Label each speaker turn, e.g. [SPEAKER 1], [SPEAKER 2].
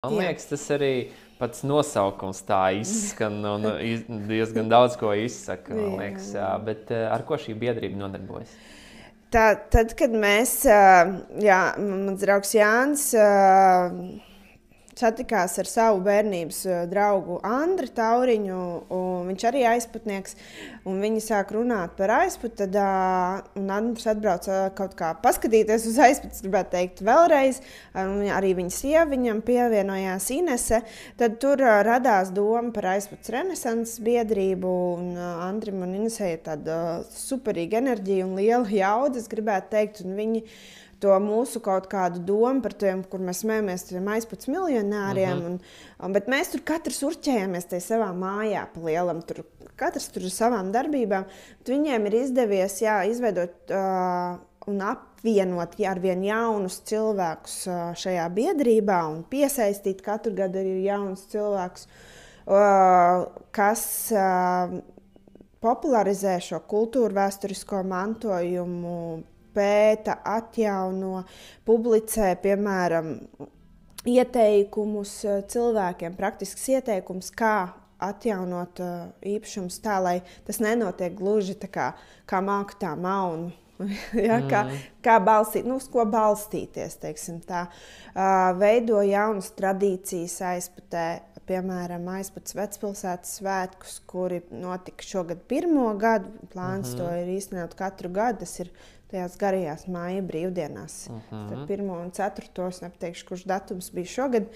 [SPEAKER 1] Man
[SPEAKER 2] Jā.
[SPEAKER 1] liekas, tas arī pats nosaukums tā izskan un diezgan daudz ko izsaka, man liekas. Bet ar ko šī biedrība nodarbojas?
[SPEAKER 2] Tad, kad mēs, mans draugs Jānis satikās ar savu bērnības draugu Andri Tauriņu, un viņš arī aizputnieks, un viņi sāk runāt par aizputu, tad Andris atbrauca kaut kā paskatīties uz aizputu, gribētu teikt vēlreiz, un arī viņa sieva viņam pievienojās Inese, tad tur radās doma par aizputas renesanses biedrību, un Andrim un Inesei ir tāda superīga enerģija un liela jauda, es gribētu teikt, un viņi to mūsu kaut kādu domu par tiem, kur mēs smējamies, tiem aizputs miljonāriem. Bet mēs tur katrs urķējamies tajā savā mājā pa lielam. Katrs tur ar savām darbībām. Bet viņiem ir izdevies izveidot un apvienot ar vien jaunus cilvēkus šajā biedrībā un piesaistīt katru gadu arī jaunus cilvēkus, kas popularizē šo kultūru vēsturisko mantojumu, pēta, atjauno, publicē, piemēram, ieteikumus cilvēkiem, praktisks ieteikums, kā atjaunot īpašumus tā, lai tas nenotiek gluži tā kā māku tā maunu. Kā balstīt, uz ko balstīties, teiksim tā. Veido jaunas tradīcijas aizputē, piemēram, aizputas vecpilsētas svētkus, kuri notika šogad 1. gadu. Plāns to ir īstenot katru gadu. Tas ir tajās garajās māja brīvdienās. Starp 1. un 4. es nepateikšu, kurš datums bija šogad.